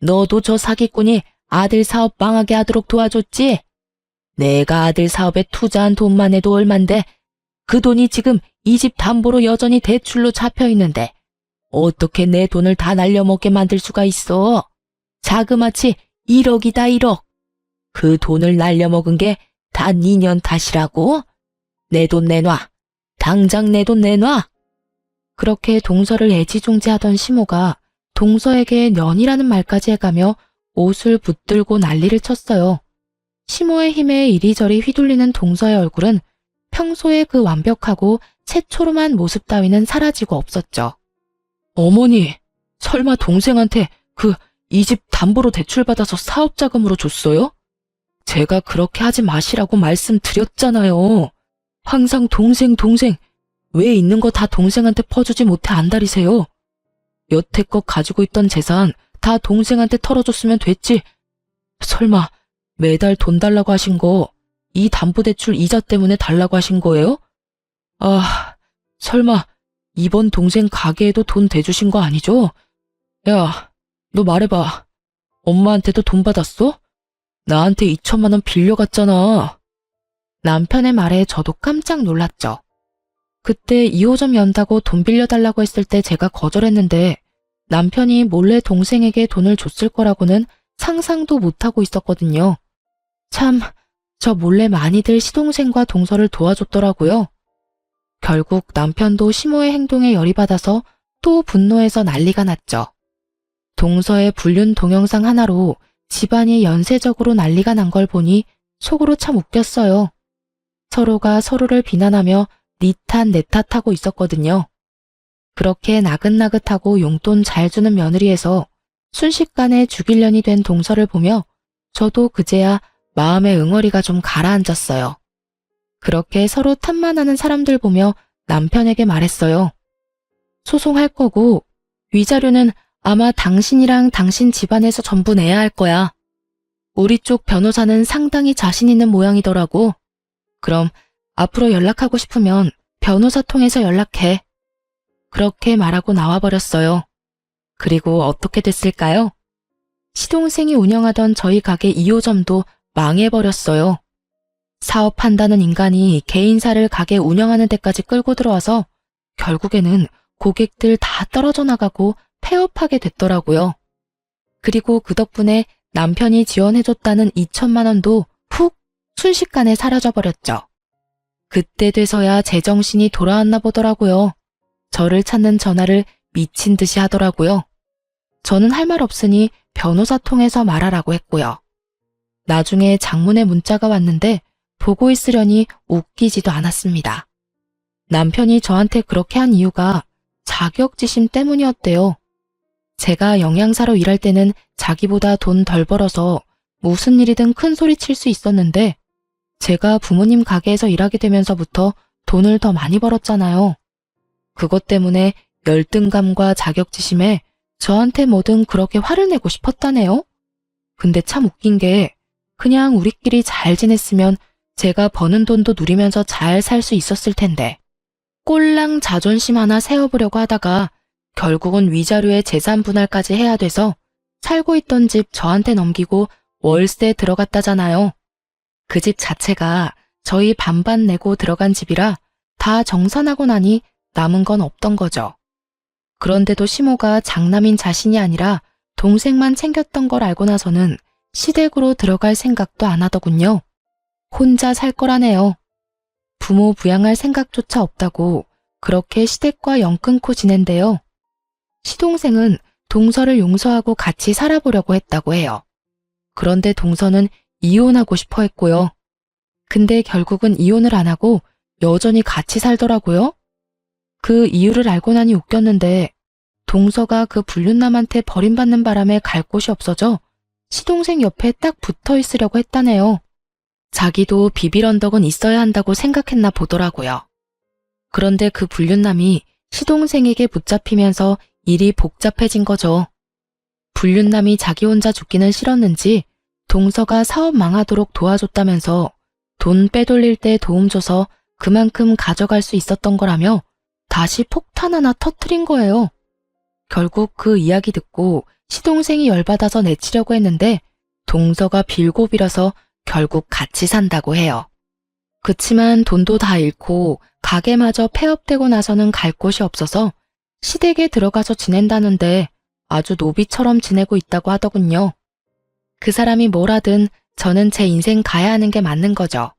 너도 저 사기꾼이 아들 사업 망하게 하도록 도와줬지? 내가 아들 사업에 투자한 돈만 해도 얼만데 그 돈이 지금 이 집 담보로 여전히 대출로 잡혀있는데 어떻게 내 돈을 다 날려먹게 만들 수가 있어? 자그마치 1억이다 1억. 그 돈을 날려먹은 게 다 니년 탓이라고? 내 돈 내놔. 당장 내 돈 내놔. 그렇게 동서를 애지중지하던 시모가 동서에게 년이라는 말까지 해가며 옷을 붙들고 난리를 쳤어요. 시모의 힘에 이리저리 휘둘리는 동서의 얼굴은 평소의 그 완벽하고 새초롬한 모습 따위는 사라지고 없었죠. 어머니, 설마 동생한테 이 집 담보로 대출받아서 사업자금으로 줬어요? 제가 그렇게 하지 마시라고 말씀드렸잖아요. 항상 동생 왜 있는 거 다 동생한테 퍼주지 못해 안달이세요? 여태껏 가지고 있던 재산 다 동생한테 털어줬으면 됐지. 설마 매달 돈 달라고 하신 거 이 담보대출 이자 때문에 달라고 하신 거예요? 아, 설마 이번 동생 가게에도 돈 대주신 거 아니죠? 야, 너 말해봐. 엄마한테도 돈 받았어? 나한테 2천만 원 빌려갔잖아. 남편의 말에 저도 깜짝 놀랐죠. 그때 2호점 연다고 돈 빌려달라고 했을 때 제가 거절했는데 남편이 몰래 동생에게 돈을 줬을 거라고는 상상도 못하고 있었거든요. 참, 저 몰래 많이들 시동생과 동서를 도와줬더라고요. 결국 남편도 시모의 행동에 열이 받아서 또 분노해서 난리가 났죠. 동서의 불륜 동영상 하나로 집안이 연쇄적으로 난리가 난 걸 보니 속으로 참 웃겼어요. 서로가 서로를 비난하며 니 탓 내 탓하고 있었거든요. 그렇게 나긋나긋하고 용돈 잘 주는 며느리에서 순식간에 죽일년이 된 동서를 보며 저도 그제야 마음의 응어리가 좀 가라앉았어요. 그렇게 서로 탓만하는 사람들 보며 남편에게 말했어요. 소송할 거고 위자료는 아마 당신이랑 당신 집안에서 전부 내야 할 거야. 우리 쪽 변호사는 상당히 자신 있는 모양이더라고. 그럼 앞으로 연락하고 싶으면 변호사 통해서 연락해. 그렇게 말하고 나와버렸어요. 그리고 어떻게 됐을까요? 시동생이 운영하던 저희 가게 2호점도 망해버렸어요. 사업한다는 인간이 개인사를 가게 운영하는 데까지 끌고 들어와서 결국에는 고객들 다 떨어져 나가고 폐업하게 됐더라고요. 그리고 그 덕분에 남편이 지원해줬다는 2천만 원도 훅 순식간에 사라져버렸죠. 그때 돼서야 제정신이 돌아왔나 보더라고요. 저를 찾는 전화를 미친 듯이 하더라고요. 저는 할 말 없으니 변호사 통해서 말하라고 했고요. 나중에 장문의 문자가 왔는데 보고 있으려니 웃기지도 않았습니다. 남편이 저한테 그렇게 한 이유가 자격지심 때문이었대요. 제가 영양사로 일할 때는 자기보다 돈 덜 벌어서 무슨 일이든 큰 소리 칠 수 있었는데 제가 부모님 가게에서 일하게 되면서부터 돈을 더 많이 벌었잖아요. 그것 때문에 열등감과 자격지심에 저한테 뭐든 그렇게 화를 내고 싶었다네요. 근데 참 웃긴 게 그냥 우리끼리 잘 지냈으면 제가 버는 돈도 누리면서 잘 살 수 있었을 텐데 꼴랑 자존심 하나 세워보려고 하다가 결국은 위자료에 재산 분할까지 해야 돼서 살고 있던 집 저한테 넘기고 월세 들어갔다잖아요. 그 집 자체가 저희 반반 내고 들어간 집이라 다 정산하고 나니 남은 건 없던 거죠. 그런데도 시모가 장남인 자신이 아니라 동생만 챙겼던 걸 알고 나서는 시댁으로 들어갈 생각도 안 하더군요. 혼자 살 거라네요. 부모 부양할 생각조차 없다고 그렇게 시댁과 연 끊고 지낸대요. 시동생은 동서를 용서하고 같이 살아보려고 했다고 해요. 그런데 동서는 이혼하고 싶어 했고요. 근데 결국은 이혼을 안 하고 여전히 같이 살더라고요. 그 이유를 알고 나니 웃겼는데 동서가 그 불륜남한테 버림받는 바람에 갈 곳이 없어져 시동생 옆에 딱 붙어 있으려고 했다네요. 자기도 비빌 언덕은 있어야 한다고 생각했나 보더라고요. 그런데 그 불륜남이 시동생에게 붙잡히면서 일이 복잡해진 거죠. 불륜남이 자기 혼자 죽기는 싫었는지 동서가 사업 망하도록 도와줬다면서 돈 빼돌릴 때 도움 줘서 그만큼 가져갈 수 있었던 거라며 다시 폭탄 하나 터트린 거예요. 결국 그 이야기 듣고 시동생이 열받아서 내치려고 했는데 동서가 빌고 빌어서 결국 같이 산다고 해요. 그치만 돈도 다 잃고 가게마저 폐업되고 나서는 갈 곳이 없어서 시댁에 들어가서 지낸다는데 아주 노비처럼 지내고 있다고 하더군요. 그 사람이 뭘 하든 저는 제 인생 가야 하는 게 맞는 거죠.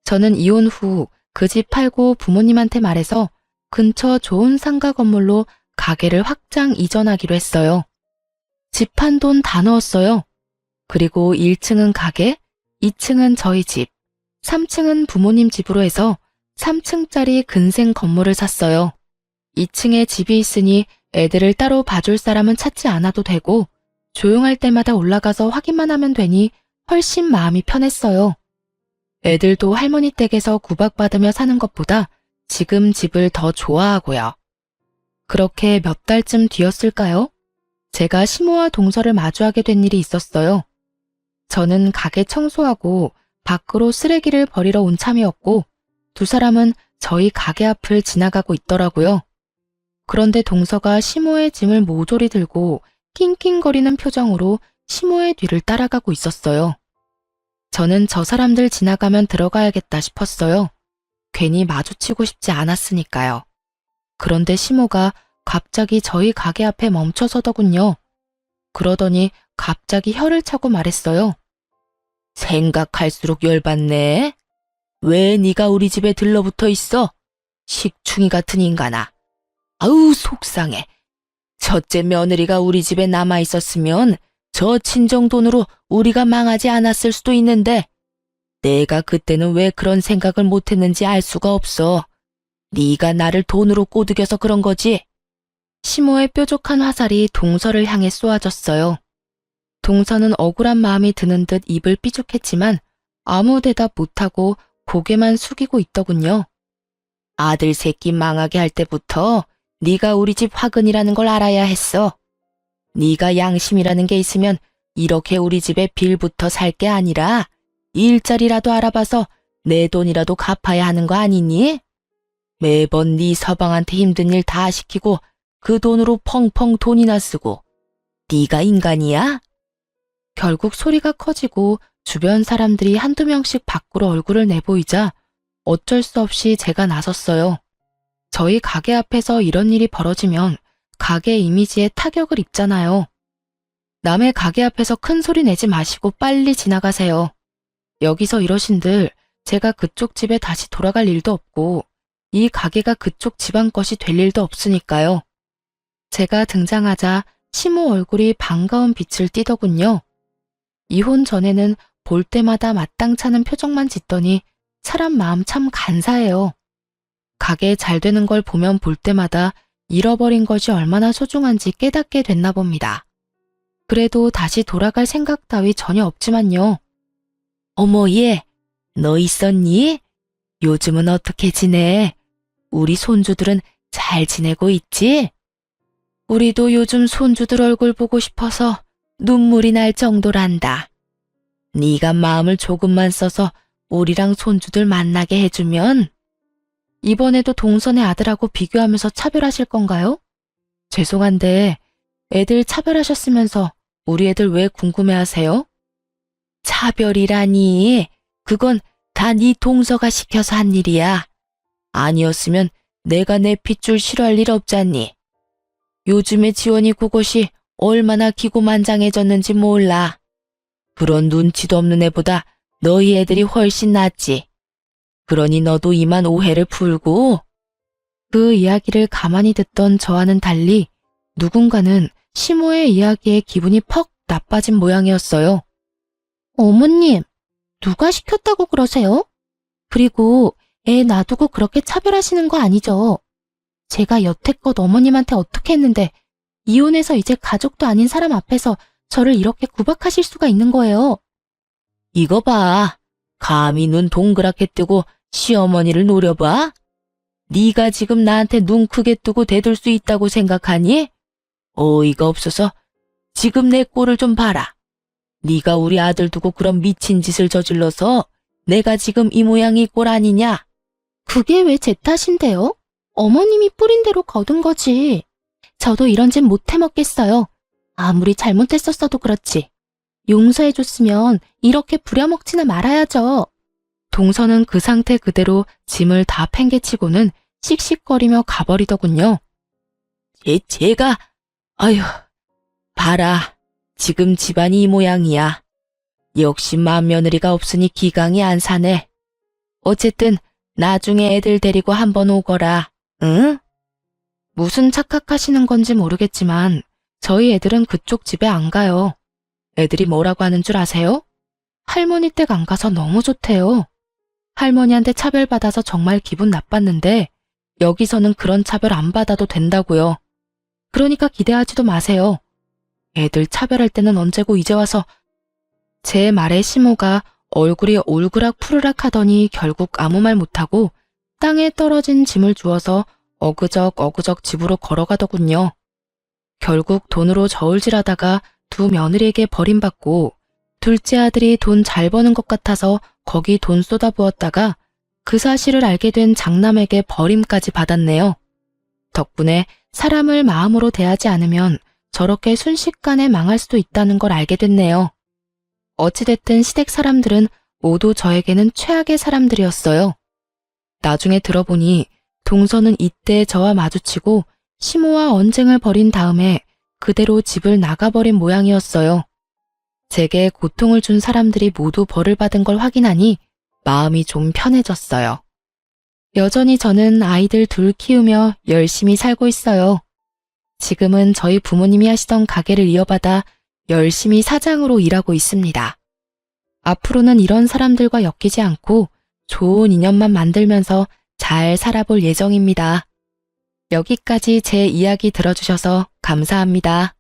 저는 이혼 후 그 집 팔고 부모님한테 말해서 근처 좋은 상가 건물로 가게를 확장 이전하기로 했어요. 집 한 돈 다 넣었어요. 그리고 1층은 가게, 2층은 저희 집, 3층은 부모님 집으로 해서 3층짜리 근생 건물을 샀어요. 2층에 집이 있으니 애들을 따로 봐줄 사람은 찾지 않아도 되고 조용할 때마다 올라가서 확인만 하면 되니 훨씬 마음이 편했어요. 애들도 할머니 댁에서 구박받으며 사는 것보다 지금 집을 더 좋아하고요. 그렇게 몇 달쯤 뒤였을까요? 제가 시모와 동서를 마주하게 된 일이 있었어요. 저는 가게 청소하고 밖으로 쓰레기를 버리러 온 참이었고 두 사람은 저희 가게 앞을 지나가고 있더라고요. 그런데 동서가 시모의 짐을 모조리 들고 낑낑거리는 표정으로 시모의 뒤를 따라가고 있었어요. 저는 저 사람들 지나가면 들어가야겠다 싶었어요. 괜히 마주치고 싶지 않았으니까요. 그런데 시모가 갑자기 저희 가게 앞에 멈춰서더군요. 그러더니 갑자기 혀를 차고 말했어요. 생각할수록 열받네. 왜 네가 우리 집에 들러붙어 있어? 식충이 같은 인간아. 아우 속상해. 첫째 며느리가 우리 집에 남아 있었으면 저 친정 돈으로 우리가 망하지 않았을 수도 있는데 내가 그때는 왜 그런 생각을 못했는지 알 수가 없어. 네가 나를 돈으로 꼬드겨서 그런 거지. 시모의 뾰족한 화살이 동서를 향해 쏘아졌어요. 동서는 억울한 마음이 드는 듯 입을 삐죽했지만 아무 대답 못하고 고개만 숙이고 있더군요. 아들 새끼 망하게 할 때부터 네가 우리 집 화근이라는 걸 알아야 했어. 네가 양심이라는 게 있으면 이렇게 우리 집에 빌부터 살 게 아니라 일자리라도 알아봐서 내 돈이라도 갚아야 하는 거 아니니? 매번 네 서방한테 힘든 일 다 시키고 그 돈으로 펑펑 돈이나 쓰고 네가 인간이야? 결국 소리가 커지고 주변 사람들이 한두 명씩 밖으로 얼굴을 내보이자 어쩔 수 없이 제가 나섰어요. 저희 가게 앞에서 이런 일이 벌어지면 가게 이미지에 타격을 입잖아요. 남의 가게 앞에서 큰 소리 내지 마시고 빨리 지나가세요. 여기서 이러신들 제가 그쪽 집에 다시 돌아갈 일도 없고 이 가게가 그쪽 집안 것이 될 일도 없으니까요. 제가 등장하자 시모 얼굴이 반가운 빛을 띠더군요. 이혼 전에는 볼 때마다 마땅찮은 표정만 짓더니 사람 마음 참 간사해요. 가게 잘 되는 걸 보면 볼 때마다 잃어버린 것이 얼마나 소중한지 깨닫게 됐나 봅니다. 그래도 다시 돌아갈 생각 따위 전혀 없지만요. 어머 얘, 너 있었니? 요즘은 어떻게 지내? 우리 손주들은 잘 지내고 있지? 우리도 요즘 손주들 얼굴 보고 싶어서 눈물이 날 정도란다. 네가 마음을 조금만 써서 우리랑 손주들 만나게 해주면 이번에도 동선의 아들하고 비교하면서 차별하실 건가요? 죄송한데 애들 차별하셨으면서 우리 애들 왜 궁금해하세요? 차별이라니 그건 다 네 동서가 시켜서 한 일이야. 아니었으면 내가 내 핏줄 싫어할 일 없잖니. 요즘에 지원이 그곳이 얼마나 기고만장해졌는지 몰라. 그런 눈치도 없는 애보다 너희 애들이 훨씬 낫지. 그러니 너도 이만 오해를 풀고. 그 이야기를 가만히 듣던 저와는 달리 누군가는 시모의 이야기에 기분이 퍽 나빠진 모양이었어요. 어머님, 누가 시켰다고 그러세요? 그리고 애 놔두고 그렇게 차별하시는 거 아니죠? 제가 여태껏 어머님한테 어떻게 했는데 이혼해서 이제 가족도 아닌 사람 앞에서 저를 이렇게 구박하실 수가 있는 거예요. 이거 봐. 감히 눈 동그랗게 뜨고 시어머니를 노려봐? 네가 지금 나한테 눈 크게 뜨고 대들 수 있다고 생각하니? 어이가 없어서 지금 내 꼴을 좀 봐라. 네가 우리 아들 두고 그런 미친 짓을 저질러서 내가 지금 이 모양이 꼴 아니냐? 그게 왜 제 탓인데요? 어머님이 뿌린 대로 거둔 거지. 저도 이런 짓 못 해먹겠어요. 아무리 잘못했었어도 그렇지. 용서해줬으면 이렇게 부려먹지나 말아야죠. 동서는 그 상태 그대로 짐을 다 팽개치고는 씩씩거리며 가버리더군요. 제가 아휴 봐라. 지금 집안이 이 모양이야. 역시 맏며느리가 없으니 기강이 안 사네. 어쨌든 나중에 애들 데리고 한번 오거라. 응? 무슨 착각하시는 건지 모르겠지만 저희 애들은 그쪽 집에 안 가요. 애들이 뭐라고 하는 줄 아세요? 할머니 댁 안 가서 너무 좋대요. 할머니한테 차별받아서 정말 기분 나빴는데 여기서는 그런 차별 안 받아도 된다고요. 그러니까 기대하지도 마세요. 애들 차별할 때는 언제고 이제 와서. 제 말에 시모가 얼굴이 올그락 푸르락 하더니 결국 아무 말 못하고 땅에 떨어진 짐을 주워서 어그적 집으로 걸어가더군요. 결국 돈으로 저울질하다가 두 며느리에게 버림받고 둘째 아들이 돈 잘 버는 것 같아서 거기 돈 쏟아부었다가 그 사실을 알게 된 장남에게 버림까지 받았네요. 덕분에 사람을 마음으로 대하지 않으면 저렇게 순식간에 망할 수도 있다는 걸 알게 됐네요. 어찌됐든 시댁 사람들은 모두 저에게는 최악의 사람들이었어요. 나중에 들어보니 동서는 이때 저와 마주치고 시모와 언쟁을 벌인 다음에 그대로 집을 나가버린 모양이었어요. 제게 고통을 준 사람들이 모두 벌을 받은 걸 확인하니 마음이 좀 편해졌어요. 여전히 저는 아이들 둘 키우며 열심히 살고 있어요. 지금은 저희 부모님이 하시던 가게를 이어받아 열심히 사장으로 일하고 있습니다. 앞으로는 이런 사람들과 엮이지 않고 좋은 인연만 만들면서 잘 살아볼 예정입니다. 여기까지 제 이야기 들어주셔서 감사합니다.